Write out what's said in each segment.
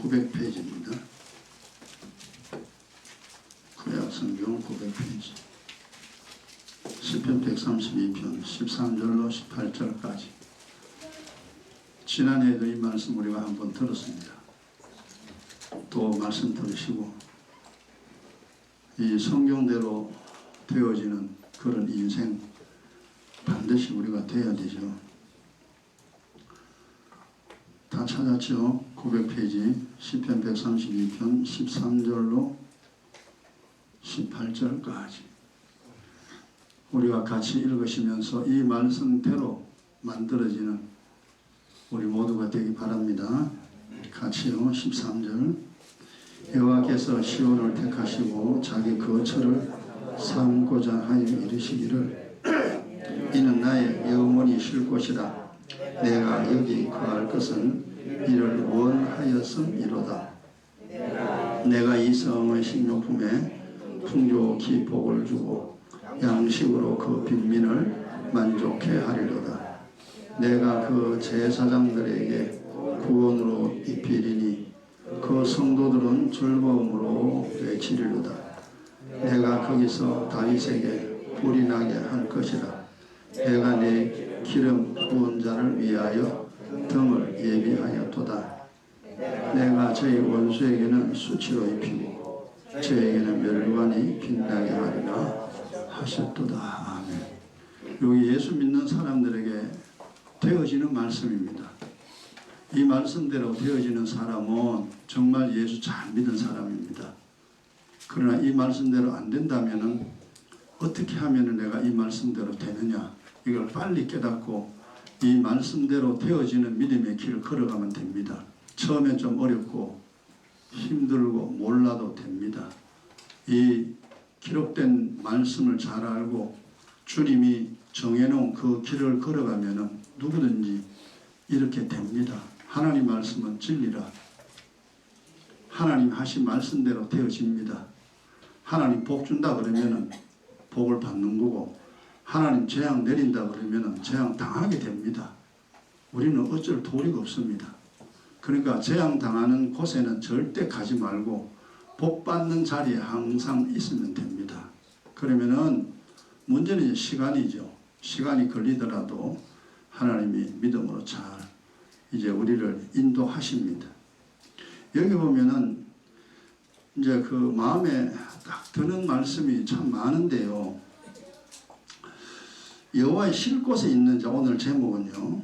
900페이지입니다. 구약성경 900페이지. 시편 132편 13절로 18절까지. 지난해에도 이 말씀 우리가 한번 들었습니다. 또 말씀 들으시고 이 성경대로 되어지는 그런 인생 반드시 우리가 돼야 되죠. 다 찾았죠? 900페이지 시편 132편 13절로 18절까지 우리가 같이 읽으시면서 이 말씀대로 만들어지는 우리 모두가 되기 바랍니다. 같이요. 13절 여호와께서 시온을 택하시고 자기 거처를 삼고자 하여 이르시기를 이는 나의 영원히 쉴 곳이라 내가 여기 거할 것은 이를 원하였음이로다. 내가 이 성의 식료품에 풍족히 복을 주고 양식으로 그 빈민을 만족해 하리로다. 내가 그 제사장들에게 구원으로 입히리니 그 성도들은 즐거움으로 외치리로다. 내가 거기서 다윗에게 불이 나게 할 것이라. 내가 내 기름 부은 자를 위하여 등을 예비하였도다. 내가 저희 원수에게는 수치로 입히고 저에게는 멸관이 빛나게 하리라 하셨도다. 아멘. 여기 예수 믿는 사람들에게 되어지는 말씀입니다. 이 말씀대로 되어지는 사람은 정말 예수 잘 믿은 사람입니다. 그러나 이 말씀대로 안 된다면 어떻게 하면 내가 이 말씀대로 되느냐, 이걸 빨리 깨닫고 이 말씀대로 되어지는 믿음의 길을 걸어가면 됩니다. 처음엔 좀 어렵고 힘들고 몰라도 됩니다. 이 기록된 말씀을 잘 알고 주님이 정해놓은 그 길을 걸어가면 누구든지 이렇게 됩니다. 하나님 말씀은 진리라. 하나님 하신 말씀대로 되어집니다. 하나님 복 준다 그러면 복을 받는 거고, 하나님 재앙 내린다 그러면 재앙 당하게 됩니다. 우리는 어쩔 도리가 없습니다. 그러니까 재앙 당하는 곳에는 절대 가지 말고 복 받는 자리에 항상 있으면 됩니다. 그러면은 문제는 시간이죠. 시간이 걸리더라도 하나님이 믿음으로 잘 이제 우리를 인도하십니다. 여기 보면은 이제 그 마음에 딱 드는 말씀이 참 많은데요. 여호와의 쉴 곳에 있는 자, 오늘 제목은요.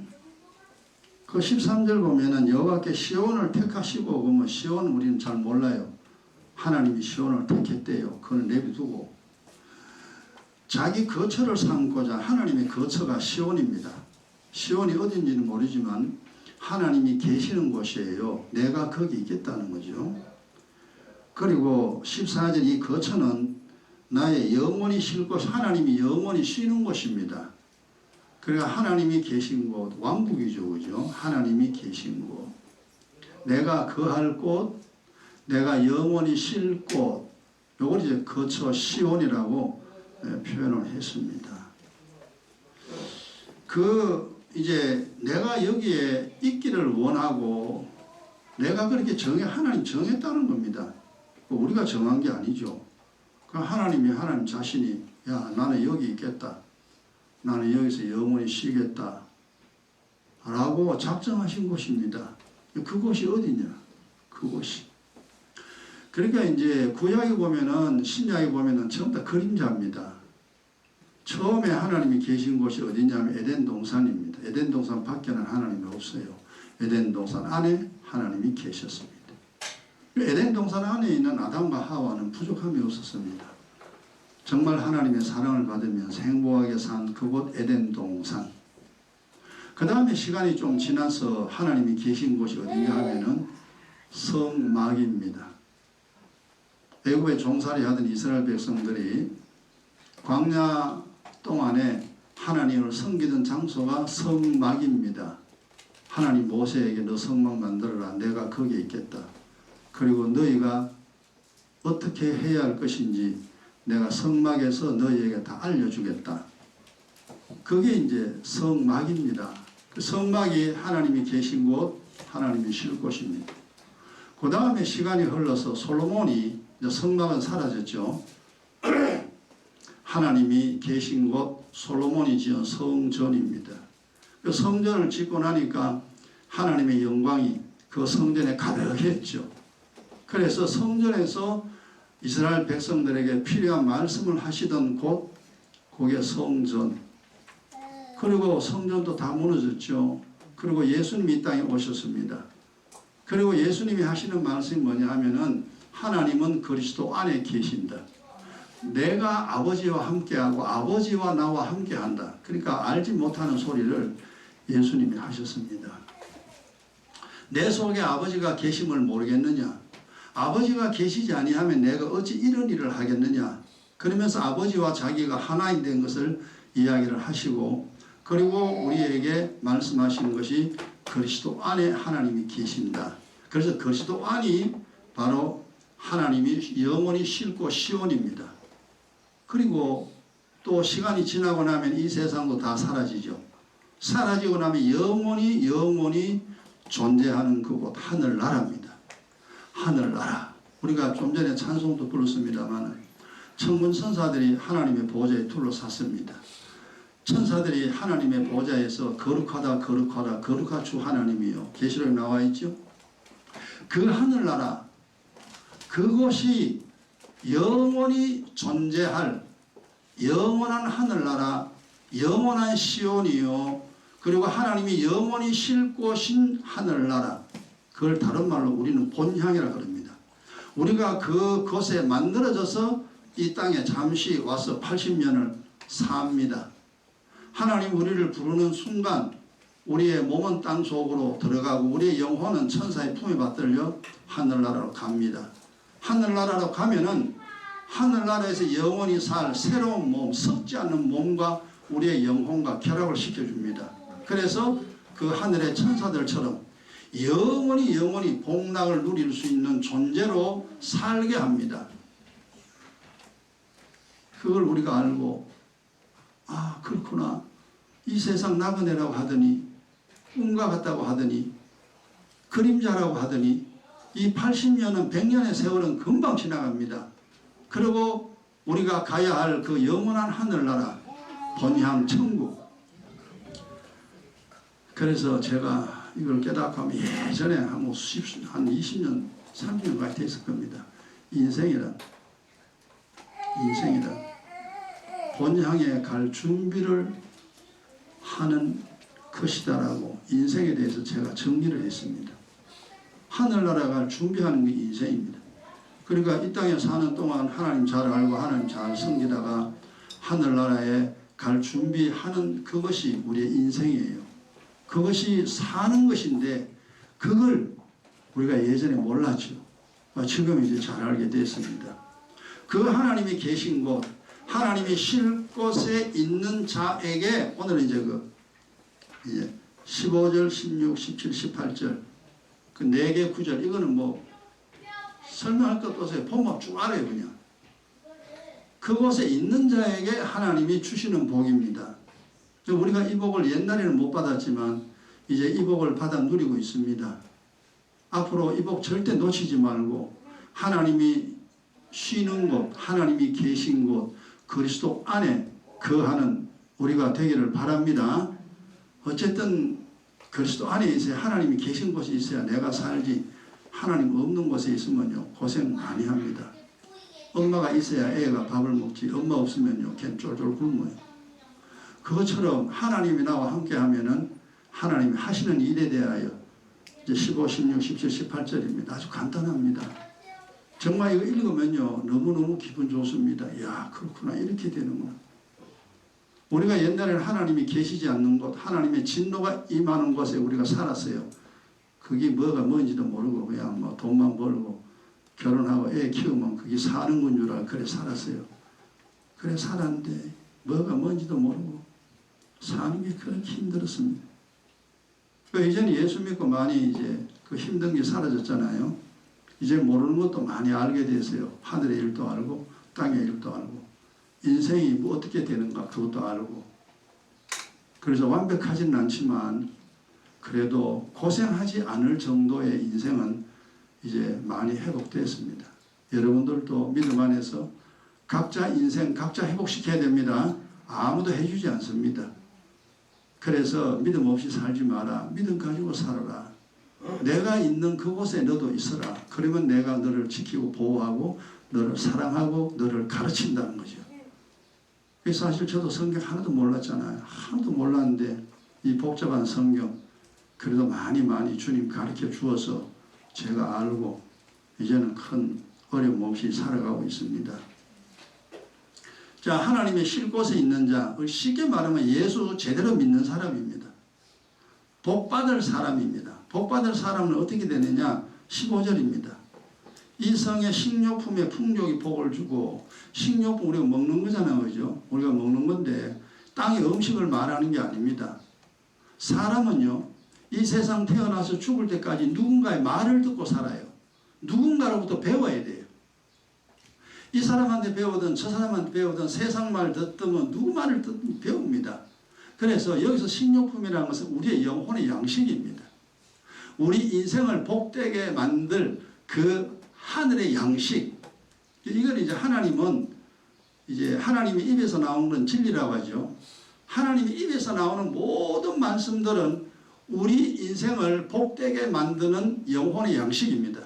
그 13절 보면은 여호와께 시온을 택하시고, 그러면 시온 우리는 잘 몰라요. 하나님이 시온을 택했대요. 그걸 내비두고 자기 거처를 삼고자, 하나님의 거처가 시온입니다. 시온이 어딘지는 모르지만 하나님이 계시는 곳이에요. 내가 거기 있겠다는 거죠. 그리고 14절 이 거처는 나의 영원히 쉴 곳, 하나님이 영원히 쉬는 곳입니다. 그러니까 하나님이 계신 곳, 왕국이죠. 그죠? 하나님이 계신 곳. 내가 거할 곳, 내가 영원히 쉴 곳, 요걸 이제 거처 시온이라고 표현을 했습니다. 이제 내가 여기에 있기를 원하고 내가 그렇게 하나님 정했다는 겁니다. 우리가 정한 게 아니죠. 하나님 자신이 야, 나는 여기 있겠다. 나는 여기서 영원히 쉬겠다. 라고 작정하신 곳입니다. 그곳이 어디냐? 그곳이. 그러니까 이제 구약에 보면은, 신약에 보면은 전부 다 그림자입니다. 처음에 하나님이 계신 곳이 어디냐면 에덴 동산입니다. 에덴 동산 밖에는 하나님이 없어요. 에덴 동산 안에 하나님이 계셨습니다. 에덴 동산 안에 있는 아담과 하와는 부족함이 없었습니다. 정말 하나님의 사랑을 받으면서 행복하게 산 그곳 에덴 동산. 그 다음에 시간이 좀 지나서 하나님이 계신 곳이 어디냐 하면은 성막입니다. 애굽에 종살이 하던 이스라엘 백성들이 광야 동안에 하나님을 섬기던 장소가 성막입니다. 하나님 모세에게 너 성막 만들어라. 내가 거기에 있겠다. 그리고 너희가 어떻게 해야 할 것인지 내가 성막에서 너희에게 다 알려주겠다. 그게 이제 성막입니다. 그 성막이 하나님이 계신 곳, 하나님이 쉴 곳입니다. 그 다음에 시간이 흘러서 솔로몬이 이제 성막은 사라졌죠. 하나님이 계신 곳 솔로몬이 지은 성전입니다. 그 성전을 짓고 나니까 하나님의 영광이 그 성전에 가득했죠. 그래서 성전에서 이스라엘 백성들에게 필요한 말씀을 하시던 곳, 그게 성전. 그리고 성전도 다 무너졌죠. 그리고 예수님이 이 땅에 오셨습니다. 그리고 예수님이 하시는 말씀이 뭐냐 하면은 하나님은 그리스도 안에 계신다. 내가 아버지와 함께하고 아버지와 나와 함께한다. 그러니까 알지 못하는 소리를 예수님이 하셨습니다. 내 속에 아버지가 계심을 모르겠느냐? 아버지가 계시지 아니하면 내가 어찌 이런 일을 하겠느냐? 그러면서 아버지와 자기가 하나인 된 것을 이야기를 하시고, 그리고 우리에게 말씀하시는 것이 그리스도 안에 하나님이 계신다. 그래서 그리스도 안이 바로 하나님이 영원히 쉴 곳 시온입니다. 그리고 또 시간이 지나고 나면 이 세상도 다 사라지죠. 사라지고 나면 영원히 존재하는 그곳 하늘나라입니다. 하늘나라. 우리가 좀 전에 찬송도 불렀습니다만 천군 천사들이 하나님의 보좌에 둘러쌌습니다. 천사들이 하나님의 보좌에서 거룩하다 거룩하다 거룩하 주 하나님이요. 계시록에 나와 있죠. 그 하늘나라, 그곳이 영원히 존재할 영원한 하늘나라, 영원한 시온이요. 그리고 하나님이 영원히 쉴 곳인 하늘나라. 그걸 다른 말로 우리는 본향이라 그럽니다. 우리가 그곳에 만들어져서 이 땅에 잠시 와서 80년을 삽니다. 하나님 우리를 부르는 순간 우리의 몸은 땅 속으로 들어가고 우리의 영혼은 천사의 품에 받들려 하늘나라로 갑니다. 하늘나라로 가면은 하늘나라에서 영원히 살 새로운 몸, 썩지 않는 몸과 우리의 영혼과 결합을 시켜줍니다. 그래서 그 하늘의 천사들처럼 영원히 복락을 누릴 수 있는 존재로 살게 합니다. 그걸 우리가 알고, 아 그렇구나, 이 세상 나그네라고 하더니 꿈과 같다고 하더니 그림자라고 하더니 이 80년은 100년의 세월은 금방 지나갑니다. 그리고 우리가 가야 할 그 영원한 하늘나라, 본향 천국. 그래서 제가 이걸 깨닫고 하면 예전에 한 20년 30년까지 됐을 겁니다. 인생이란 본향에 갈 준비를 하는 것이다라고 인생에 대해서 제가 정리를 했습니다. 하늘나라 갈 준비하는 게 인생입니다. 그러니까 이 땅에 사는 동안 하나님 잘 알고 하나님 잘 섬기다가 하늘나라에 갈 준비하는 그것이 우리의 인생이에요. 그것이 사는 것인데 그걸 우리가 예전에 몰랐죠. 지금 이제 잘 알게 됐습니다. 그 하나님이 계신 곳, 하나님이 쉴 곳에 있는 자에게 오늘은 이제 15절, 16, 17, 18절 그 4개 구절, 이거는 뭐 설명할 것도 없어요. 보면 쭉 알아요. 그냥 그곳에 있는 자에게 하나님이 주시는 복입니다. 우리가 이 복을 옛날에는 못 받았지만 이제 이 복을 받아 누리고 있습니다. 앞으로 이 복 절대 놓치지 말고 하나님이 쉬는 곳, 하나님이 계신 곳, 그리스도 안에 거하는 우리가 되기를 바랍니다. 어쨌든 그리스도 안에 있어야, 하나님이 계신 곳에 있어야 내가 살지, 하나님 없는 곳에 있으면요 고생 많이 합니다. 엄마가 있어야 애가 밥을 먹지, 엄마 없으면요 걔는 쫄쫄 굶어요. 그것처럼 하나님이 나와 함께 하면은 하나님이 하시는 일에 대하여 이제 15, 16, 17, 18절입니다. 아주 간단합니다. 정말 이거 읽으면요 너무너무 기분 좋습니다. 야 그렇구나, 이렇게 되는구나. 우리가 옛날에는 하나님이 계시지 않는 곳, 하나님의 진노가 임하는 곳에 우리가 살았어요. 그게 뭐가 뭔지도 모르고 그냥 뭐 돈만 벌고 결혼하고 애 키우면 그게 사는 건 줄 알고 그래 살았어요. 그래 살았는데 뭐가 뭔지도 모르고 사는 게 그렇게 힘들었습니다. 그 이제는 예수 믿고 많이 이제 그 힘든 게 사라졌잖아요. 이제 모르는 것도 많이 알게 됐어요. 하늘의 일도 알고 땅의 일도 알고 인생이 뭐 어떻게 되는가 그것도 알고. 그래서 완벽하지는 않지만 그래도 고생하지 않을 정도의 인생은 이제 많이 회복됐습니다. 여러분들도 믿음 안에서 각자 인생 각자 회복시켜야 됩니다. 아무도 해주지 않습니다. 그래서 믿음 없이 살지 마라. 믿음 가지고 살아라. 내가 있는 그곳에 너도 있어라. 그러면 내가 너를 지키고 보호하고 너를 사랑하고 너를 가르친다는 거죠. 사실 저도 성경 하나도 몰랐잖아요. 하나도 몰랐는데 이 복잡한 성경 그래도 많이 주님 가르쳐 주어서 제가 알고 이제는 큰 어려움 없이 살아가고 있습니다. 자, 하나님의 쉴 곳에 있는 자, 쉽게 말하면 예수 제대로 믿는 사람입니다. 복받을 사람입니다. 복받을 사람은 어떻게 되느냐? 15절입니다. 이 성의 식료품의 풍족이 복을 주고, 식료품 우리가 먹는 거잖아요. 그죠? 우리가 먹는 건데 땅의 음식을 말하는 게 아닙니다. 사람은요, 이 세상 태어나서 죽을 때까지 누군가의 말을 듣고 살아요. 누군가로부터 배워야 돼요. 이 사람한테 배우든 저 사람한테 배우든 세상 말 듣든 누구 말을 듣든 배웁니다. 그래서 여기서 식료품이라는 것은 우리의 영혼의 양식입니다. 우리 인생을 복되게 만들 그 하늘의 양식. 이걸 이제 하나님은 이제 하나님의 입에서 나오는 건 진리라고 하죠. 하나님의 입에서 나오는 모든 말씀들은 우리 인생을 복되게 만드는 영혼의 양식입니다.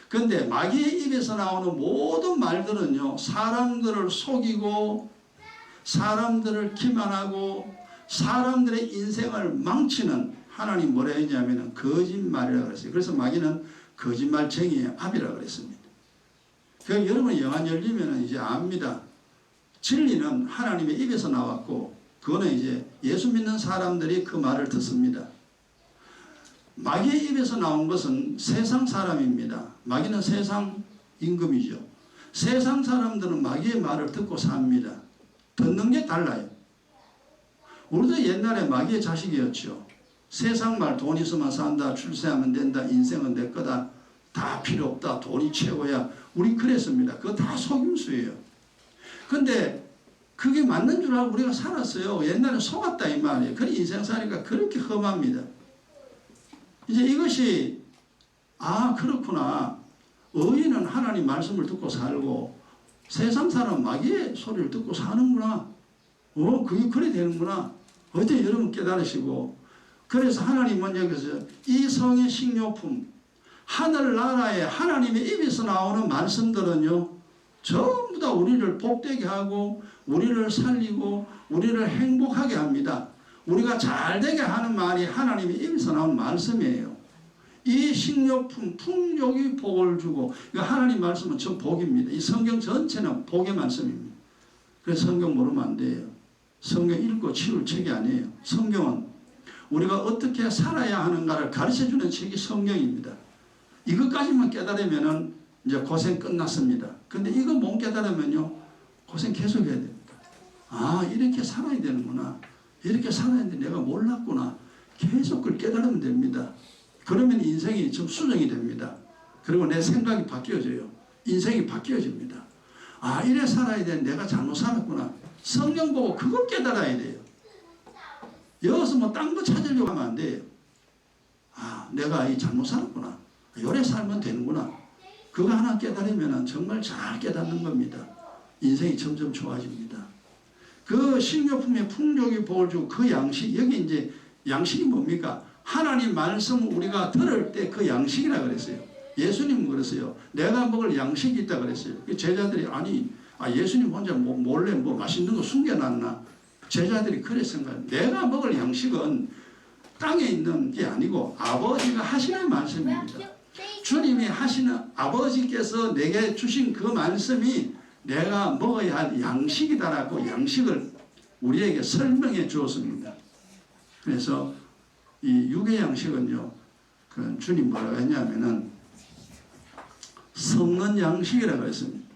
그런데 마귀의 입에서 나오는 모든 말들은요, 사람들을 속이고 사람들을 기만하고 사람들의 인생을 망치는, 하나님 뭐라 했냐면 거짓말이라고 그랬어요. 그래서 마귀는 거짓말쟁이의 아비라고 그랬습니다. 그럼 여러분 영안 열리면 이제 압니다. 진리는 하나님의 입에서 나왔고 그거는 이제 예수 믿는 사람들이 그 말을 듣습니다. 마귀의 입에서 나온 것은 세상 사람입니다. 마귀는 세상 임금이죠. 세상 사람들은 마귀의 말을 듣고 삽니다. 듣는 게 달라요. 우리도 옛날에 마귀의 자식이었죠. 세상 말, 돈 있으면 산다, 출세하면 된다, 인생은 내 거다, 다 필요 없다, 돈이 최고야. 우리 그랬습니다. 그거 다 속임수예요. 근데 그게 맞는 줄 알고 우리가 살았어요. 옛날에 속았다 이 말이에요. 그런 인생살이가 그렇게 험합니다. 이제 이것이 그렇구나. 의인은 하나님 말씀을 듣고 살고 세상 사람은 마귀의 소리를 듣고 사는구나. 그게 그래 되는구나. 어떻게 여러분 깨달으시고, 그래서 하나님은 여기서 이 성의 식료품, 하늘나라에 하나님의 입에서 나오는 말씀들은요, 전부 다 우리를 복되게 하고 우리를 살리고 우리를 행복하게 합니다. 우리가 잘되게 하는 말이 하나님의 입에서 나온 말씀이에요. 이 식료품 풍족이 복을 주고, 하나님 말씀은 전 복입니다. 이 성경 전체는 복의 말씀입니다. 그래서 성경 모르면 안 돼요. 성경 읽고 치울 책이 아니에요. 성경은 우리가 어떻게 살아야 하는가를 가르쳐주는 책이 성경입니다. 이것까지만 깨달으면 이제 고생 끝났습니다. 근데 이거 못 깨달으면요, 고생 계속 해야 됩니다. 이렇게 살아야 되는구나. 이렇게 살았는데 내가 몰랐구나. 계속 그걸 깨달으면 됩니다. 그러면 인생이 좀 수정이 됩니다. 그리고 내 생각이 바뀌어져요. 인생이 바뀌어집니다. 이래 살아야 되는데 내가 잘못 살았구나. 성경 보고 그거 깨달아야 돼요. 여기서 뭐 딴 거 찾으려고 하면 안 돼요. 내가 잘못 살았구나. 요래 살면 되는구나. 그거 하나 깨달으면 정말 잘 깨닫는 겁니다. 인생이 점점 좋아집니다. 그 식료품의 풍족이 복을 주고 그 양식, 여기 이제 양식이 뭡니까? 하나님 말씀 우리가 들을 때 그 양식이라 그랬어요. 예수님은 그랬어요. 내가 먹을 양식이 있다 그랬어요. 제자들이 예수님 혼자 몰래 맛있는 거 숨겨놨나? 제자들이 그랬습니다. 내가 먹을 양식은 땅에 있는 게 아니고 아버지가 하시는 말씀입니다. 주님이 하시는, 아버지께서 내게 주신 그 말씀이 내가 먹어야 할 양식이다라고 양식을 우리에게 설명해 주었습니다. 그래서 이 육의 양식은요, 그 주님 뭐라고 했냐면은 썩는 양식이라고 했습니다.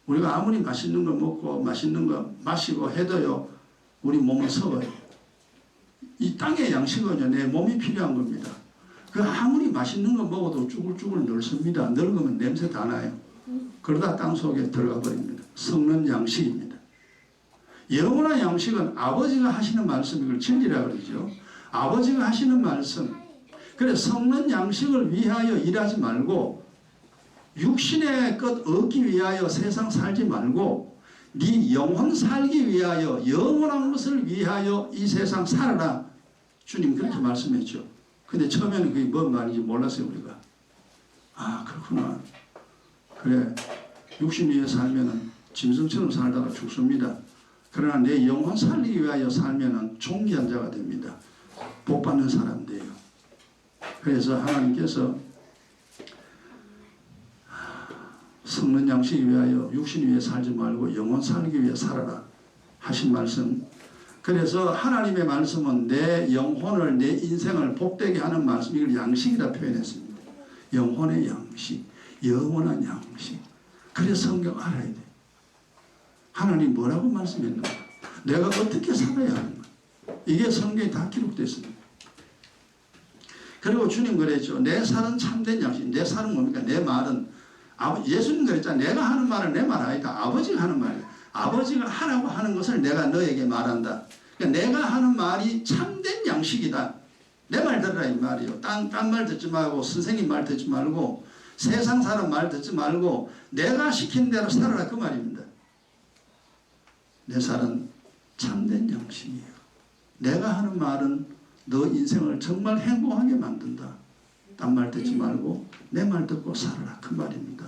우리가 아무리 맛있는 거 먹고 맛있는 거 마시고 해도요, 우리 몸은 썩어요. 이 땅의 양식은요, 내 몸이 필요한 겁니다. 그 아무리 맛있는 거 먹어도 쭈글쭈글 늙습니다. 늙으면 냄새 다 나요. 그러다 땅 속에 들어가 버립니다. 썩는 양식입니다. 영원한 양식은 아버지가 하시는 말씀, 이걸 진리라고 그러죠. 아버지가 하시는 말씀, 그래 성는 양식을 위하여 일하지 말고 육신의 것 얻기 위하여 세상 살지 말고 네 영혼 살기 위하여 영원한 것을 위하여 이 세상 살아라. 주님 그렇게 말씀했죠. 근데 처음에는 그게 뭔 말인지 몰랐어요 우리가. 아 그렇구나. 그래 육신 위에 살면은 짐승처럼 살다가 죽습니다. 그러나 내 영혼 살리기 위하여 살면은 존귀한 자가 됩니다. 복받는 사람 돼요. 그래서 하나님께서 성는 양식이 위하여 육신 위에 살지 말고 영혼 살기 위해 살아라 하신 말씀. 그래서 하나님의 말씀은 내 영혼을 내 인생을 복되게 하는 말씀, 이걸 양식이라 표현했습니다. 영혼의 양식, 영원한 양식. 그래서 성경 알아야 돼. 하나님 뭐라고 말씀했는가? 내가 어떻게 살아야 하는가? 이게 성경에 다 기록됐습니다. 그리고 주님 그랬죠. 내 살은 참된 양식. 내 살은 뭡니까? 내 말은 예수님 그랬잖아요. 내가 하는 말은 내 말 아니다. 아버지가 하는 말이다. 아버지가 하라고 하는 것을 내가 너에게 말한다. 그러니까 내가 하는 말이 참된 양식이다. 내 말 들으라 이 말이요. 딴 말 듣지 말고 선생님 말 듣지 말고 세상 사람 말 듣지 말고 내가 시킨 대로 살아라 그 말입니다. 내 살은 참된 양식이에요. 내가 하는 말은 너 인생을 정말 행복하게 만든다. 딴 말 듣지 말고 내 말 듣고 살아라 그 말입니다.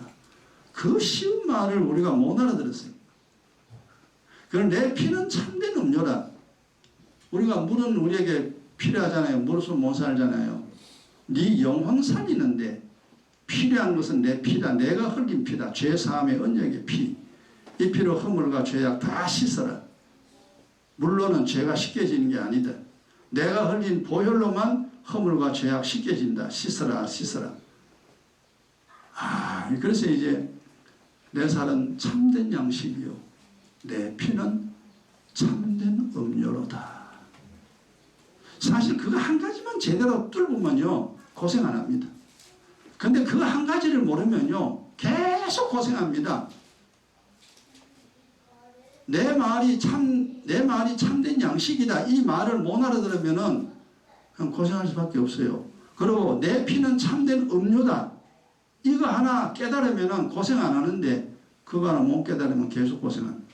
그 쉬운 말을 우리가 못 알아들었어요. 그럼 내 피는 참된 음료다. 우리가 물은 우리에게 필요하잖아요. 물 없으면 못 살잖아요. 네 영혼 살리는데 필요한 것은 내 피다. 내가 흘린 피다. 죄사함의 언약의 피. 이 피로 허물과 죄악 다 씻어라. 물로는 죄가 씻겨지는 게 아니다. 내가 흘린 보혈로만 허물과 죄악 씻겨진다. 씻어라 씻어라. 그래서 이제 내 살은 참된 양식이요 내 피는 참된 음료로다. 사실 그거 한 가지만 제대로 뚫으면요 고생 안 합니다. 근데 그거 한 가지를 모르면요 계속 고생합니다. 내 말이 참된 양식이다. 이 말을 못 알아들으면은 그냥 고생할 수밖에 없어요. 그리고 내 피는 참된 음료다. 이거 하나 깨달으면은 고생 안 하는데 그거 하나 못 깨달으면 계속 고생합니다.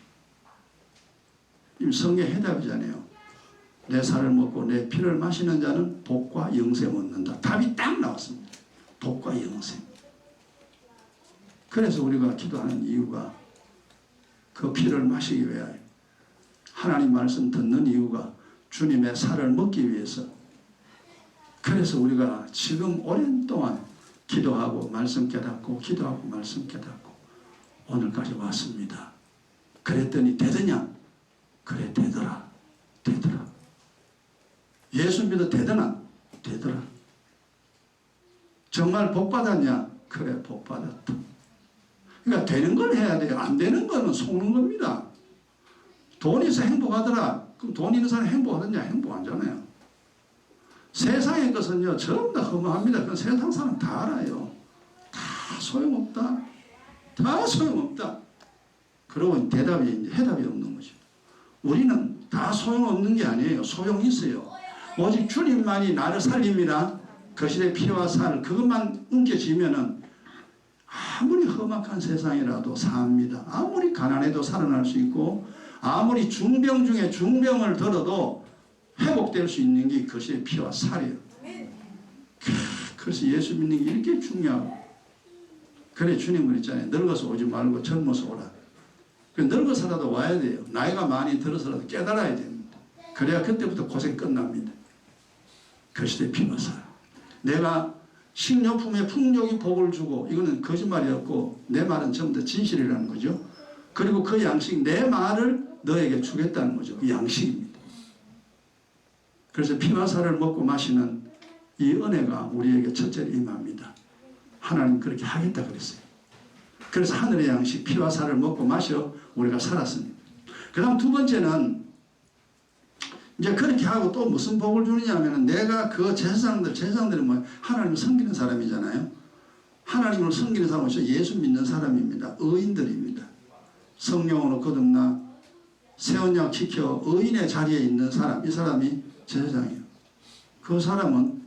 성경 해답이잖아요. 내 살을 먹고 내 피를 마시는 자는 복과 영생 얻는다. 답이 딱 나왔습니다. 복과 영생. 그래서 우리가 기도하는 이유가 그 피를 마시기 위하여 하나님 말씀 듣는 이유가 주님의 살을 먹기 위해서. 그래서 우리가 지금 오랜 동안 기도하고 말씀 깨닫고 기도하고 말씀 깨닫고 오늘까지 왔습니다. 그랬더니 되더냐? 그래 되더라. 되더라. 예수 믿어 되더나? 되더라. 정말 복 받았냐? 그래 복 받았다. 그러니까 되는 걸 해야 돼요. 안 되는 거는 속는 겁니다. 돈이 있어 행복하더라. 그럼 돈 있는 사람이 행복하느냐? 행복하잖아요. 세상의 것은요 전부 다 허무합니다. 그건 세상 사람 다 알아요. 다 소용없다. 다 소용없다. 그러고 해답이 없는 거죠. 우리는 다 소용없는 게 아니에요. 소용이 있어요. 오직 주님만이 나를 살립니다. 거실의 피와 살 그것만 움켜쥐면은 아무리 험악한 세상이라도 삽니다. 아무리 가난해도 살아날 수 있고 아무리 중병 중에 중병을 들어도 회복될 수 있는 게 거실의 피와 살이에요. 그래서 예수 믿는 게 이렇게 중요하고 그래 주님 그랬잖아요. 늙어서 오지 말고 젊어서 오라. 늙어서라도 와야 돼요. 나이가 많이 들어서라도 깨달아야 됩니다. 그래야 그때부터 고생 끝납니다. 거실의 피와 살. 내가 식료품에 풍족이 복을 주고 이거는 거짓말이었고 내 말은 전부 다 진실이라는 거죠. 그리고 그 양식 내 말을 너에게 주겠다는 거죠. 그 양식입니다. 그래서 피와 살을 먹고 마시는 이 은혜가 우리에게 첫째로 임합니다. 하나님 그렇게 하겠다 그랬어요. 그래서 하늘의 양식 피와 살을 먹고 마셔 우리가 살았습니다. 그 다음 두 번째는 이제 그렇게 하고 또 무슨 복을 주느냐 하면 내가 그 제사장들은 뭐 하나님을 섬기는 사람이잖아요. 하나님을 섬기는 사람은 예수 믿는 사람입니다. 의인들입니다. 성령으로 거듭나 새 언약 지켜 의인의 자리에 있는 사람, 이 사람이 제사장이에요. 그 사람은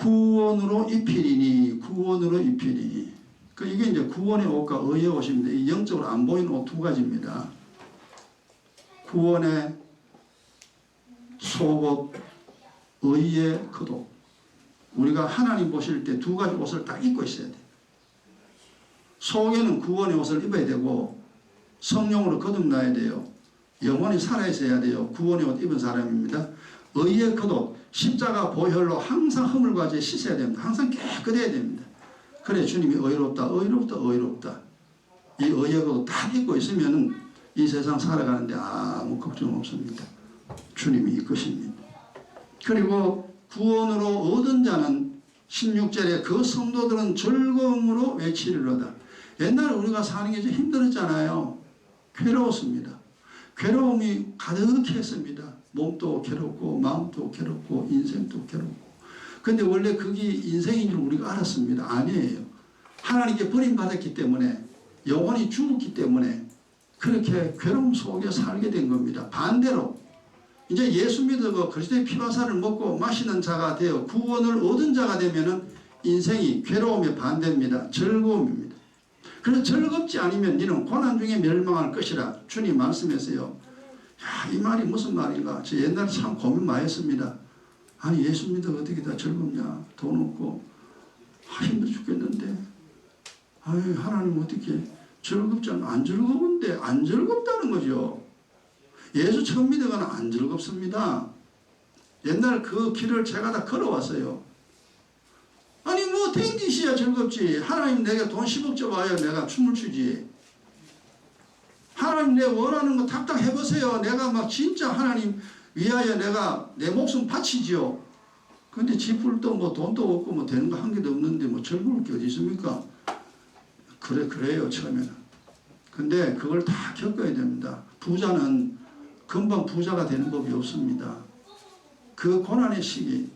구원으로 입히리니 구원으로 입히리니. 이게 이제 구원의 옷과 의의 옷입니다. 이 영적으로 안 보이는 옷 두 가지입니다. 구원의 속옷, 의의 겉옷. 우리가 하나님 보실 때 두 가지 옷을 딱 입고 있어야 돼. 속에는 구원의 옷을 입어야 되고 성령으로 거듭나야 돼요. 영원히 살아있어야 돼요. 구원의 옷 입은 사람입니다. 의의 겉옷, 십자가 보혈로 항상 허물과 죄 씻어야 됩니다. 항상 깨끗해야 됩니다. 그래 주님이 의롭다, 의롭다, 의롭다. 이 의의 겉옷 다 입고 있으면 이 세상 살아가는데 아무 걱정 없습니다. 주님이 이끄십니다. 그리고 구원으로 얻은 자는 16절에 그 성도들은 즐거움으로 외치리로다. 옛날에 우리가 사는 게 좀 힘들었잖아요. 괴로웠습니다. 괴로움이 가득했습니다. 몸도 괴롭고 마음도 괴롭고 인생도 괴롭고. 근데 원래 그게 인생인 줄 우리가 알았습니다. 아니에요. 하나님께 버림받았기 때문에 영혼이 죽었기 때문에 그렇게 괴로움 속에 살게 된 겁니다. 반대로 이제 예수 믿어 그리스도의 피바사를 먹고 마시는 자가 되어 구원을 얻은 자가 되면은 인생이 괴로움의 반대입니다. 즐거움입니다. 그래서 즐겁지 않으면 너는 고난 중에 멸망할 것이라 주님 말씀했어요. 야, 이 말이 무슨 말인가? 저 옛날에 참 고민 많이 했습니다. 아니 예수 믿어 어떻게 다 즐겁냐? 돈 없고 힘들어 죽겠는데 아니 하나님 어떻게 즐겁잖아. 안 즐거운데 안 즐겁다는 거죠. 예수 처음 믿어가는 안 즐겁습니다. 옛날 그 길을 제가 다 걸어왔어요. 아니 뭐 댕기시야 즐겁지. 하나님 내게 돈 10억 줘봐야 내가 춤을 추지. 하나님 내 원하는 거 탁탁 해보세요. 내가 막 진짜 하나님 위하여 내가 내 목숨 바치지요. 근데 지풀도 뭐 돈도 없고 뭐 되는 거 한 개도 없는데 뭐 즐거울 게 어디 있습니까? 그래요 처음에는. 근데 그걸 다 겪어야 됩니다. 부자는 금방 부자가 되는 법이 없습니다. 그 고난의 시기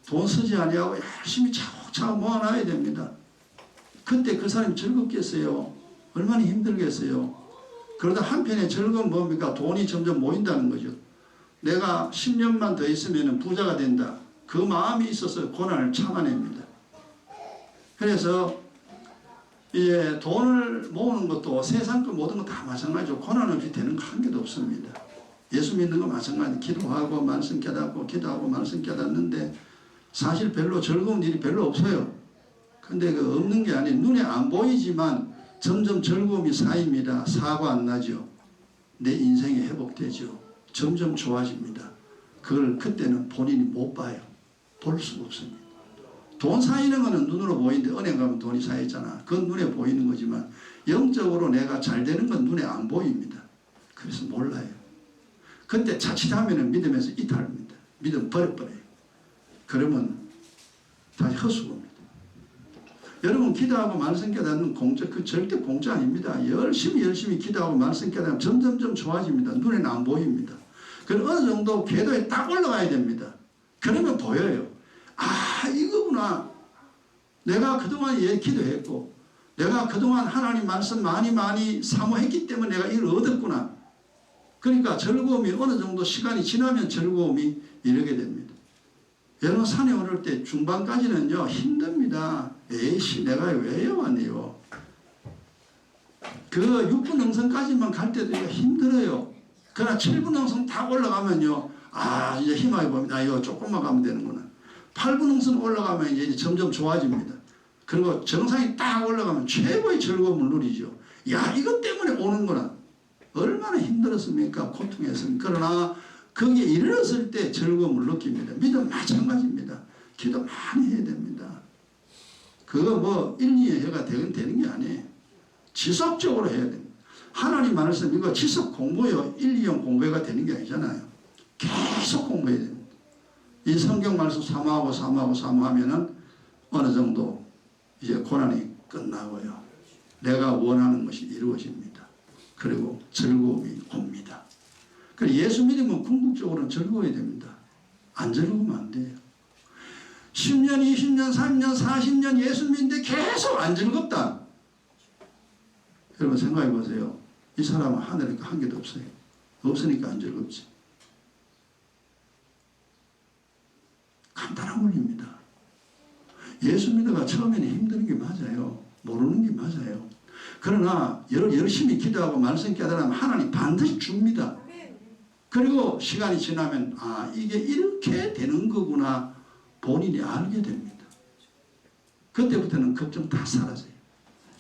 돈 쓰지 아니하고 열심히 차곡차곡 모아놔야 됩니다. 그때 그 사람이 즐겁겠어요? 얼마나 힘들겠어요? 그러다 한편에 즐거운 뭡니까? 돈이 점점 모인다는 거죠. 내가 10년만 더 있으면 부자가 된다. 그 마음이 있어서 고난을 참아냅니다. 그래서 이제 돈을 모으는 것도 세상 것 모든 거 다 마찬가지죠. 고난 없이 되는 거 한 개도 없습니다. 예수 믿는 거 마찬가지. 기도하고 말씀 깨닫고 기도하고 말씀 깨닫는데 사실 별로 즐거운 일이 별로 없어요. 근데 그 없는 게 아니에요. 눈에 안 보이지만 점점 즐거움이 쌓입니다. 사고 안 나죠. 내 인생이 회복되죠. 점점 좋아집니다. 그걸 그때는 본인이 못 봐요. 볼 수가 없습니다. 돈 쌓이는 거는 눈으로 보이는데 은행 가면 돈이 쌓였잖아. 그건 눈에 보이는 거지만 영적으로 내가 잘 되는 건 눈에 안 보입니다. 그래서 몰라요. 그때 자칫하면 믿음에서 이탈합니다. 믿음 버려버려요. 그러면 다시 헛수고입니다. 여러분 기도하고 말씀 깨닫는 공짜 그 절대 공짜 아닙니다. 열심히 기도하고 말씀 깨닫으면 점점점 좋아집니다. 눈에는 안 보입니다. 그럼 어느 정도 궤도에 딱 올라가야 됩니다. 그러면 보여요. 아 이거구나. 내가 그동안 기도했고 내가 그동안 하나님 말씀 많이 사모했기 때문에 내가 이걸 얻었구나. 그러니까 즐거움이 어느 정도 시간이 지나면 즐거움이 이르게 됩니다. 여러분 산에 오를 때 중반까지는요 힘듭니다. 에이씨 내가 왜 왔네요. 그 6분 능선까지만 갈 때도 힘들어요. 그러나 7분 능선 다 올라가면요 아 이제 희망이 봅니다. 이거 조금만 가면 되는구나. 8분 능선 올라가면 이제 점점 좋아집니다. 그리고 정상이 딱 올라가면 최고의 즐거움을 누리죠. 야 이것 때문에 오는구나. 얼마나 힘들었습니까? 고통했습니까? 그러나 거기에 이르렀을 때 즐거움을 느낍니다. 믿음 마찬가지입니다. 기도 많이 해야 됩니다. 그거 뭐 1, 2년 해가 되는 게 아니에요. 지속적으로 해야 됩니다. 하나님 말씀 이거 지속 공부요. 1, 2년 공부가 되는 게 아니잖아요. 계속 공부해야 됩니다. 이 성경 말씀 사모하면은 어느 정도 이제 고난이 끝나고요. 내가 원하는 것이 이루어집니다. 그리고 즐거움이 옵니다. 그래서 예수 믿으면 궁극적으로는 즐거워야 됩니다. 안 즐거우면 안 돼요. 10년, 20년, 30년, 40년 예수 믿는데 계속 안 즐겁다. 여러분 생각해 보세요. 이 사람은 하늘에 한 개도 없어요. 없으니까 안 즐겁지. 간단한 원리입니다. 예수 믿어가 처음에는 힘든 게 맞아요. 모르는 게 맞아요. 그러나 열심히 기도하고 말씀 깨달으면 하나님 반드시 줍니다. 그리고 시간이 지나면 아 이게 이렇게 되는 거구나 본인이 알게 됩니다. 그때부터는 걱정 다 사라져요.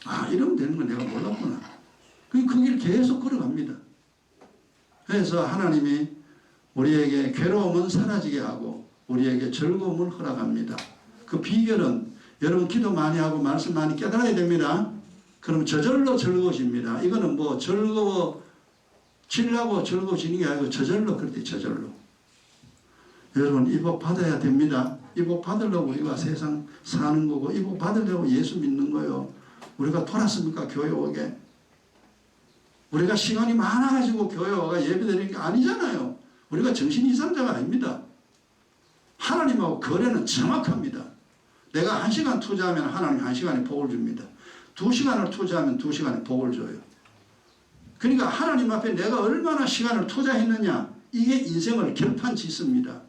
아 이러면 되는 거 내가 몰랐구나. 그 길 계속 걸어갑니다. 그래서 하나님이 우리에게 괴로움은 사라지게 하고 우리에게 즐거움을 허락합니다. 그 비결은 여러분 기도 많이 하고 말씀 많이 깨달아야 됩니다. 그럼 저절로 즐거워집니다. 이거는 뭐 즐거워지려고 즐거워지는 게 아니고 저절로 그렇대 저절로. 여러분 이 복 받아야 됩니다. 이 복 받으려고 우리가 세상 사는 거고 이 복 받으려고 예수 믿는 거예요. 우리가 돌았습니까 교회 오게? 우리가 시간이 많아가지고 교회 와가 예배드리는 게 아니잖아요. 우리가 정신 이상자가 아닙니다. 하나님하고 거래는 정확합니다. 내가 1시간 투자하면 하나님 1시간에 복을 줍니다. 2시간을 투자하면 2시간에 복을 줘요. 그러니까 하나님 앞에 내가 얼마나 시간을 투자했느냐 이게 인생을 결판 짓습니다.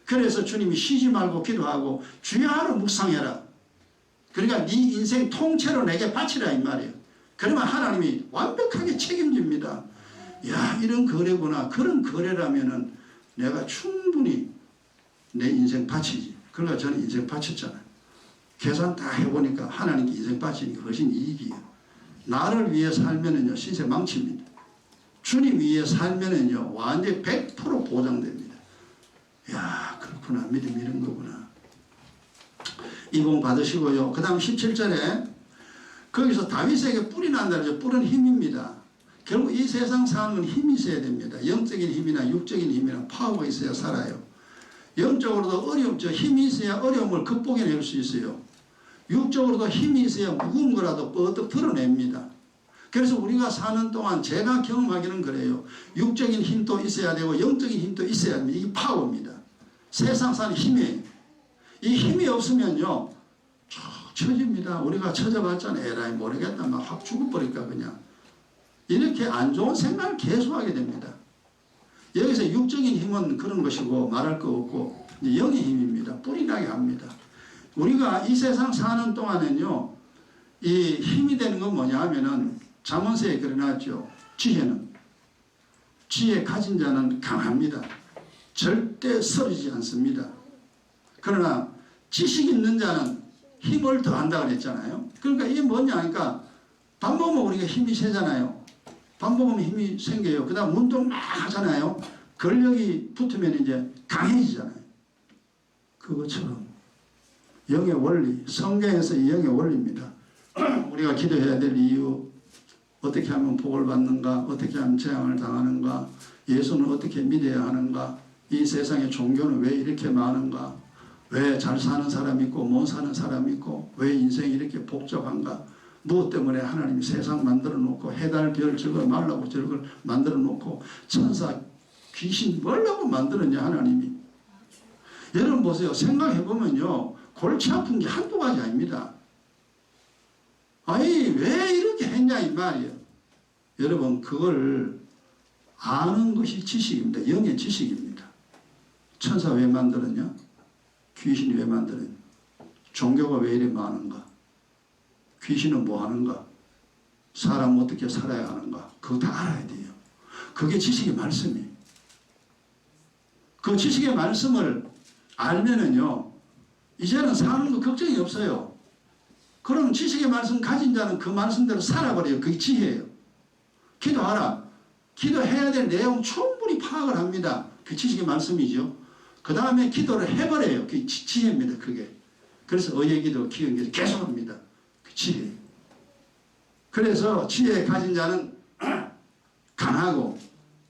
그래서 주님이 쉬지 말고 기도하고 주야로 묵상해라. 그러니까 네 인생 통째로 내게 바치라 이 말이에요. 그러면 하나님이 완벽하게 책임집니다. 야 이런 거래구나. 그런 거래라면은 내가 충분히 내 인생 바치지. 그러니까 저는 인생 바쳤잖아요. 계산 다 해보니까 하나님께 인생 바치는 게 훨씬 이익이에요. 나를 위해 살면은요 신세 망칩니다. 주님 위해 살면은요 완전히 100% 보장됩니다. 야 그렇구나. 믿음이 이런 거구나. 이봉 받으시고요. 그 다음 17절에 거기서 다윗에게 뿔이 난다는 죠. 뿔은 힘입니다. 결국 이 세상 사는 건 힘이 있어야 됩니다. 영적인 힘이나 육적인 힘이나 파워가 있어야 살아요. 영적으로도 힘이 있어야 어려움을 극복해낼 수 있어요. 육적으로도 힘이 있어야 무거운 거라도 뻗어 드러냅니다. 그래서 우리가 사는 동안 제가 경험하기는 그래요. 육적인 힘도 있어야 되고 영적인 힘도 있어야 합니다. 이게 파워입니다. 세상 사는 힘이에요. 이 힘이 없으면요 처집니다. 우리가 처져봤잖아. 에라이 모르겠다. 막 확 죽어버릴까 그냥. 이렇게 안 좋은 생각을 계속하게 됩니다. 여기서 육적인 힘은 그런 것이고 말할 거 없고 영의 힘입니다. 뿌리 나게 합니다. 우리가 이 세상 사는 동안은요 이 힘이 되는 건 뭐냐 하면은 잠언서에 그려놨죠. 지혜 가진 자는 강합니다. 절대 서리지 않습니다. 그러나 지식 있는 자는 힘을 더한다 그랬잖아요. 그러니까 이게 뭐냐 하니까 밥 먹으면 우리가 힘이 세잖아요. 밥 먹으면 힘이 생겨요. 그 다음 운동 막 하잖아요. 근력이 붙으면 이제 강해지잖아요. 그것처럼 영의 원리, 성경에서 이 영의 원리입니다. 우리가 기도해야 될 이유, 어떻게 하면 복을 받는가, 어떻게 하면 재앙을 당하는가, 예수는 어떻게 믿어야 하는가, 이 세상의 종교는 왜 이렇게 많은가, 왜 잘 사는 사람이 있고 못 사는 사람이 있고 왜 인생이 이렇게 복잡한가, 무엇 때문에 하나님이 세상 만들어 놓고 해달 별 저걸 말라고 저걸 만들어 놓고 천사 귀신 뭐라고 만들었냐 하나님이. 여러분 보세요. 생각해 보면요 골치 아픈 게 한두 가지 아닙니다. 아니 왜 이렇게 했냐 이 말이에요. 여러분 그걸 아는 것이 지식입니다. 영의 지식입니다. 천사 왜 만들었냐, 귀신이 왜 만들었냐, 종교가 왜 이래 많은가, 귀신은 뭐 하는가, 사람 어떻게 살아야 하는가, 그거 다 알아야 돼요. 그게 지식의 말씀이에요. 그 지식의 말씀을 알면은요 이제는 사는 거 걱정이 없어요. 그럼 지식의 말씀 가진 자는 그 말씀대로 살아버려요. 그게 지혜예요. 기도하라. 기도해야 될 내용 충분히 파악을 합니다. 그 지식의 말씀이죠. 그 다음에 기도를 해버려요. 그게 지혜입니다. 그게. 그래서 의의 기도, 기은 기도 계속합니다. 그 지혜. 그래서 지혜 가진 자는 강하고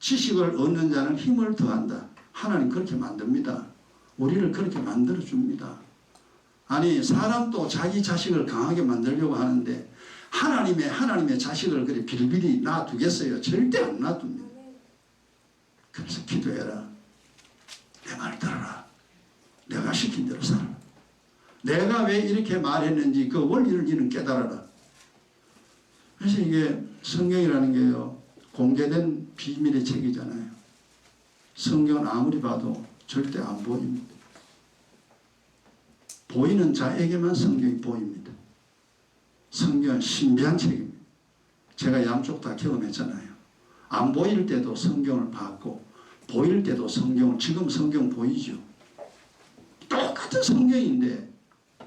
지식을 얻는 자는 힘을 더한다. 하나님 그렇게 만듭니다. 우리를 그렇게 만들어줍니다. 아니 사람도 자기 자식을 강하게 만들려고 하는데 하나님의 자식을 그렇게 빌빌이 놔두겠어요? 절대 안 놔둡니다. 그래서 기도해라. 내 말 들어라. 내가 시킨 대로 살아. 내가 왜 이렇게 말했는지 그 원리를 너는 깨달아라. 그래서 이게 성경이라는 게요 공개된 비밀의 책이잖아요. 성경은 아무리 봐도 절대 안 보입니다. 보이는 자에게만 성경이 보입니다. 성경은 신비한 책입니다. 제가 양쪽 다 경험했잖아요. 안 보일 때도 성경을 봤고 보일 때도 성경을, 지금 성경 보이죠. 똑같은 성경인데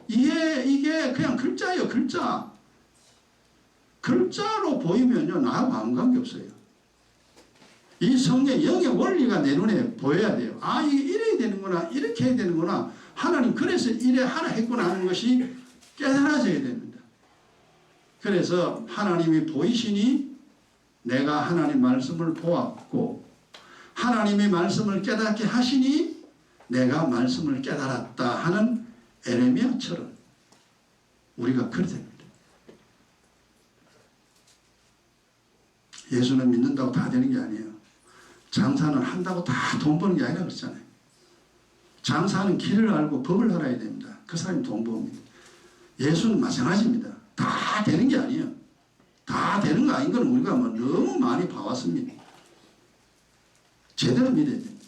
이게 그냥 글자예요. 글자. 글자로 보이면요 나하고 아무 관계없어요. 이 성경 영의 원리가 내 눈에 보여야 돼요. 아 이게 이래야 되는구나, 이렇게 해야 되는구나, 하나님 그래서 이래 하라 했구나 하는 것이 깨달아져야 됩니다. 그래서 하나님이 보이시니 내가 하나님 말씀을 보았고 하나님이 말씀을 깨닫게 하시니 내가 말씀을 깨달았다 하는 에레미야처럼 우리가 그래야 됩니다. 예수는 믿는다고 다 되는 게 아니에요. 장사는 한다고 다 돈 버는 게 아니라 그랬잖아요. 장사는 길을 알고 법을 알아야 됩니다. 그 사람이 돈 버입니다. 예수는 마찬가지입니다. 다 되는 게 아니에요. 다 되는 거 아닌 건 우리가 뭐 너무 많이 봐왔습니다. 제대로 믿어야 됩니다.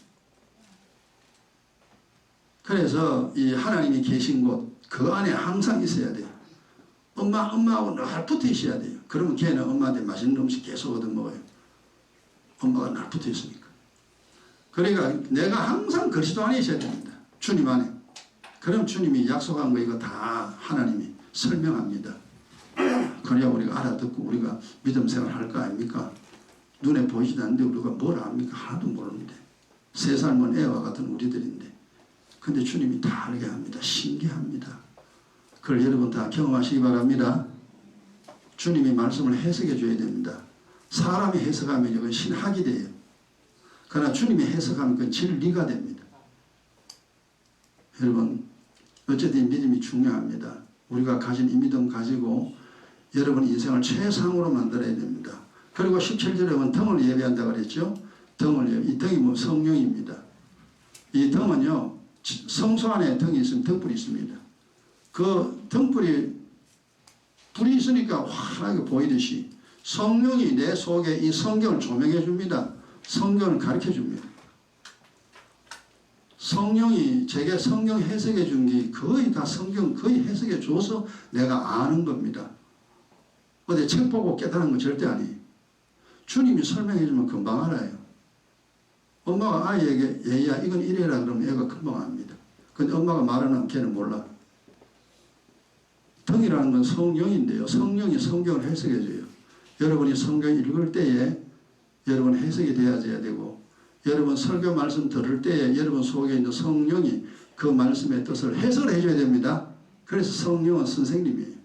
그래서 이 하나님이 계신 곳 그 안에 항상 있어야 돼요. 엄마하고 늘 붙어 있어야 돼요. 그러면 걔는 엄마한테 맛있는 음식 계속 얻어먹어요. 엄마가 늘 붙어 있으니까. 그러니까 내가 항상 그리스도 안에 있어야 됩니다. 주님 안에. 그럼 주님이 약속한 거 이거 다 하나님이 설명합니다. 그래야 우리가 알아듣고 우리가 믿음 생활 할 거 아닙니까? 눈에 보이지도 않는데 우리가 뭘 압니까? 하나도 모르는데. 세 살만 애와 같은 우리들인데. 근데 주님이 다 알게 합니다. 신기합니다. 그걸 여러분 다 경험하시기 바랍니다. 주님이 말씀을 해석해 줘야 됩니다. 사람이 해석하면 이건 신학이 돼요. 그러나 주님이 해석하면 그건 진리가 됩니다. 여러분 어쨌든 믿음이 중요합니다. 우리가 가진 이 믿음 가지고 여러분 인생을 최상으로 만들어야 됩니다. 그리고 17절에 보면 등을 예배한다고 그랬죠. 등을 예배. 이 등이 뭐 성령입니다. 이 등은요 성소 안에 등이 있으면 등불이 있습니다. 그 등불이 불이 있으니까 환하게 보이듯이 성령이 내 속에 이 성경을 조명해 줍니다. 성경을 가르쳐 줍니다. 성령이 제게 성경 해석해 준 게 거의 다 성경 거의 해석해 줘서 내가 아는 겁니다. 어디 책 보고 깨달은 건 절대 아니에요. 주님이 설명해 주면 금방 알아요. 엄마가 아이에게 얘야 이건 이래라 그러면 애가 금방 압니다. 근데 엄마가 말하는 걔는 몰라. 등이라는 건 성령인데요. 성령이 성경을 해석해 줘요. 여러분이 성경 읽을 때에 여러분 해석이 되어져야 되고 여러분 설교 말씀 들을 때에 여러분 속에 있는 성령이 그 말씀의 뜻을 해석을 해줘야 됩니다. 그래서 성령은 선생님이에요.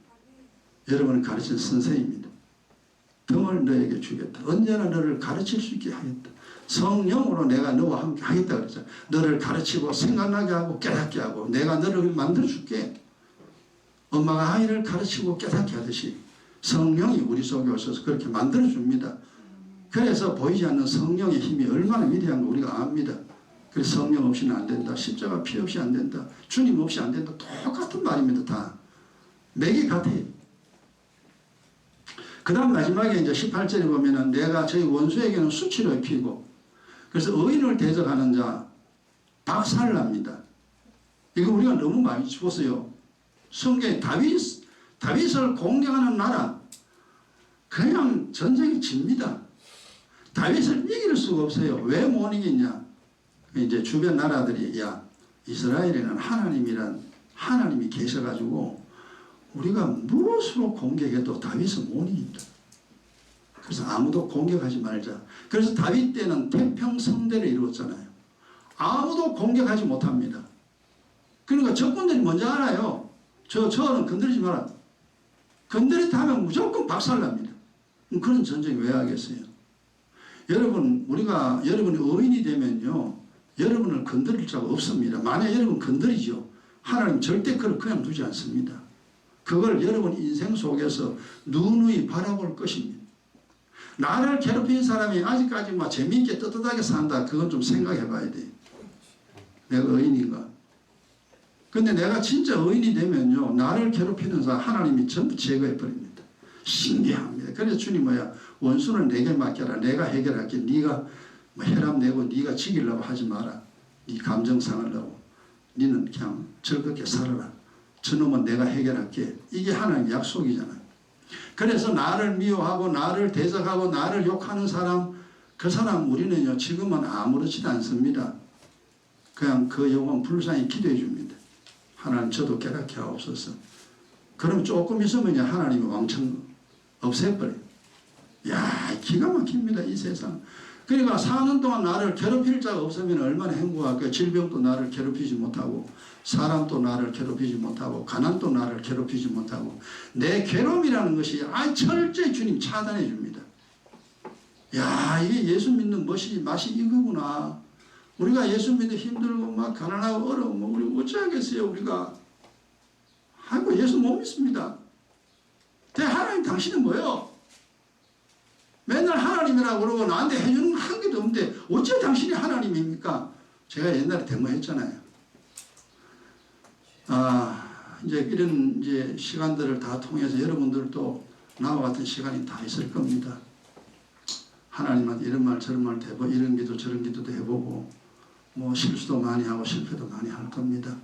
여러분을 가르칠 선생입니다. 등을 너에게 주겠다. 언제나 너를 가르칠 수 있게 하겠다. 성령으로 내가 너와 함께 하겠다 그랬잖아요. 너를 가르치고 생각나게 하고 깨닫게 하고 내가 너를 만들어줄게. 엄마가 아이를 가르치고 깨닫게 하듯이 성령이 우리 속에 오셔서 그렇게 만들어줍니다. 그래서 보이지 않는 성령의 힘이 얼마나 위대한 거 우리가 압니다. 그래서 성령 없이는 안 된다. 십자가 피 없이 안 된다. 주님 없이 안 된다. 똑같은 말입니다. 다. 맥이 같아요. 그 다음 마지막에 이제 18절에 보면은 내가 저희 원수에게는 수치를 입히고 그래서 의인을 대적하는 자 박살납니다. 이거 우리가 너무 많이 죽었어요. 성경에 다윗을 공격하는 나라 그냥 전쟁이 집니다. 다윗을 이길 수가 없어요. 왜 못 이기냐? 이제 주변 나라들이 야 이스라엘에는 하나님이 계셔가지고 우리가 무엇으로 공격해도 다윗은 못 이긴다. 그래서 아무도 공격하지 말자. 그래서 다윗 때는 태평성대를 이루었잖아요. 아무도 공격하지 못합니다. 그러니까 적군들이 먼저 알아요. 저는 건드리지 마라. 건드리다 하면 무조건 박살납니다. 그런 전쟁이 왜 하겠어요? 여러분이 의인이 되면요. 여러분을 건드릴 자가 없습니다. 만약 여러분 건드리죠. 하나님 절대 그걸 그냥 두지 않습니다. 그걸 여러분 인생 속에서 누누이 바라볼 것입니다. 나를 괴롭힌 사람이 아직까지 막 재미있게 떳떳하게 산다. 그건 좀 생각해 봐야 돼. 내가 의인인가? 근데 내가 진짜 의인이 되면요. 나를 괴롭히는 사람 하나님이 전부 제거해 버립니다. 신기합니다. 그래서 주님 원수는 내게 맡겨라. 내가 해결할게. 네가 혈압 내고 네가 지키려고 하지 마라. 네 감정 상하려고. 너는 그냥 즐겁게 살아라. 저놈은 내가 해결할게. 이게 하나님의 약속이잖아요. 그래서 나를 미워하고 나를 대적하고 나를 욕하는 사람, 그 사람 우리는요 지금은 아무렇지도 않습니다. 그냥 그 영혼 불쌍히 기도해 줍니다. 하나님 저도 깨닫게 하옵소서. 그럼 조금 있으면 하나님이 왕창 없애버려요. 야, 기가 막힙니다 이 세상. 그러니까 사는 동안 나를 괴롭힐 자가 없으면 얼마나 행복할까요? 질병도 나를 괴롭히지 못하고, 사람도 나를 괴롭히지 못하고, 가난도 나를 괴롭히지 못하고, 내 괴로움이라는 것이 철저히 주님 차단해 줍니다. 야, 이게 예수 믿는 맛이 이거구나. 우리가 예수 믿는 힘들고 막 가난하고 어려우면 우리 어찌하겠어요 우리가. 아이고 예수 못 믿습니다. 하나님 당신은 뭐예요? 맨날 하나님이라고 그러고 나한테 해주는 거 한 개도 없는데 어째 당신이 하나님입니까? 제가 옛날에 대모했잖아요. 이제 이런 이제 시간들을 다 통해서 여러분들도 나와 같은 시간이 다 있을 겁니다. 하나님한테 이런 말 저런 말 해보고 이런 기도 저런 기도도 해보고 뭐 실수도 많이 하고 실패도 많이 할 겁니다.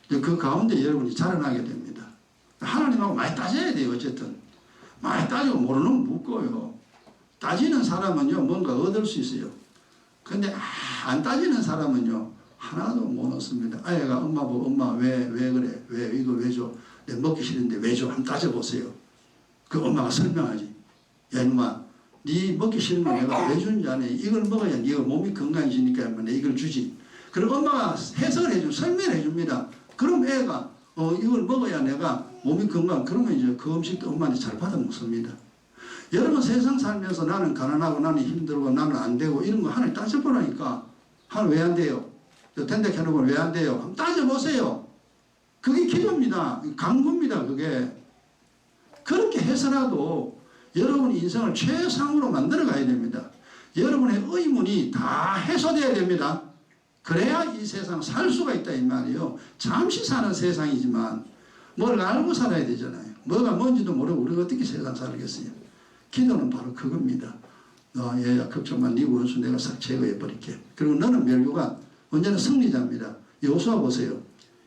그 가운데 여러분이 자라나게 됩니다. 하나님하고 많이 따져야 돼요. 어쨌든 많이 따지고 모르는 건 묻고요. 따지는 사람은요 뭔가 얻을 수 있어요. 근데 안 따지는 사람은요 하나도 못 얻습니다. 아이가 엄마 보고 엄마 왜 그래? 왜 이거 왜 줘? 내 먹기 싫은데 왜 줘? 한번 따져보세요. 그 엄마가 설명하지. 야 이놈아 네 먹기 싫은 거 내가 왜 주는지 아네. 이걸 먹어야 네가 몸이 건강해지니까 내가 이걸 주지. 그리고 엄마가 해석을 해주고 설명을 해줍니다. 그럼 애가 이걸 먹어야 내가 몸이 건강. 그러면 이제 그 음식도 엄마한테 잘 받아 먹습니다. 여러분 세상 살면서 나는 가난하고 나는 힘들고 나는 안 되고 이런 거 하나님 따져보라니까. 하나님 왜 안 돼요? 텐데 캐놓고 왜 안 돼요? 한번 따져보세요. 그게 기도입니다. 간구입니다. 그게. 그렇게 해서라도 여러분이 인생을 최상으로 만들어 가야 됩니다. 여러분의 의문이 다 해소되어야 됩니다. 그래야 이 세상 살 수가 있다 이 말이에요. 잠시 사는 세상이지만 뭘 알고 살아야 되잖아요. 뭐가 뭔지도 모르고 우리가 어떻게 세상 살겠어요. 기도는 바로 그겁니다. 얘야 걱정 마. 네 원수 내가 싹 제거해 버릴게. 그리고 너는 멸류관 언제나 승리자입니다. 여호수아 보세요.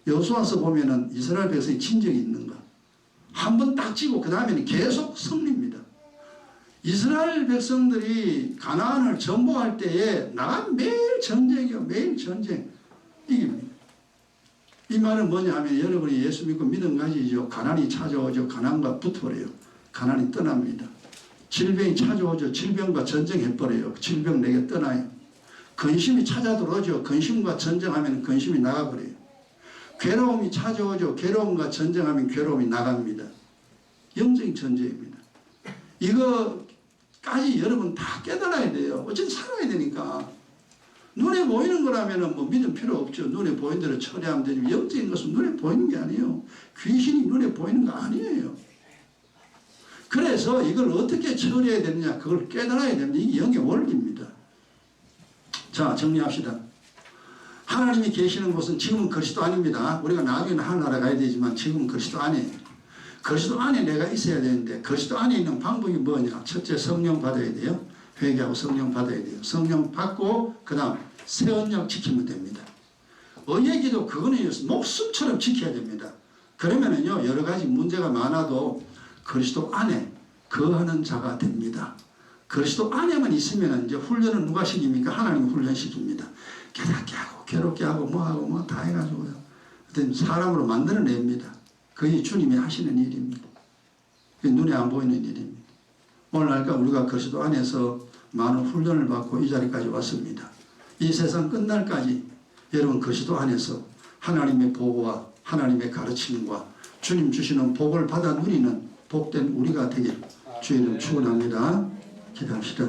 여호수아서 보면은 이스라엘 백성이 친 적이 있는가. 한번 딱 치고 그 다음에는 계속 승리입니다. 이스라엘 백성들이 가나안을 정복할 때에 나간 매일 전쟁이요. 매일 전쟁. 이깁니다. 이 말은 뭐냐 하면 여러분이 예수 믿고 믿음 가지죠. 가난이 찾아오죠. 가난과 붙어버려요. 가난이 떠납니다. 질병이 찾아오죠. 질병과 전쟁해버려요. 질병 내게 떠나요. 근심이 찾아들어오죠. 근심과 전쟁하면 근심이 나가버려요. 괴로움이 찾아오죠. 괴로움과 전쟁하면 괴로움이 나갑니다. 영적인 전쟁입니다. 이거까지 여러분 다 깨달아야 돼요. 어쨌든 살아야 되니까. 눈에 보이는 거라면 뭐 믿음 필요 없죠. 눈에 보이는 대로 처리하면 되지. 영적인 것은 눈에 보이는 게 아니에요. 귀신이 눈에 보이는 거 아니에요. 그래서 이걸 어떻게 처리해야 되느냐, 그걸 깨달아야 됩니다. 이게 영의 원리입니다. 자, 정리합시다. 하나님이 계시는 곳은 지금은 그리스도 안입니다. 우리가 나중에는 하늘나라 가야 되지만 지금은 그리스도 안이에요. 그리스도 안에 내가 있어야 되는데 그리스도 안에 있는 방법이 뭐냐? 첫째 성령 받아야 돼요. 회개하고 성령 받아야 돼요. 성령 받고 그 다음 새 언약 지키면 됩니다. 의예기도 그거는 목숨처럼 지켜야 됩니다. 그러면은요 여러 가지 문제가 많아도 그리스도 안에 거하는 자가 됩니다. 그리스도 안에만 있으면 이제 훈련은 누가 시킵니까? 하나님이 훈련시킵니다. 깨닫게 하고 괴롭게 하고 뭐하고 뭐 다 해가지고요. 사람으로 만들어냅니다. 그게 주님이 하시는 일입니다. 그게 눈에 안 보이는 일입니다. 오늘날까 우리가 그리스도 안에서 많은 훈련을 받고 이 자리까지 왔습니다. 이 세상 끝날까지 여러분 그리스도 안에서 하나님의 보호와 하나님의 가르침과 주님 주시는 복을 받아 누리는 복된 우리가 되길 주의 이름 축원합니다. 기도합시다.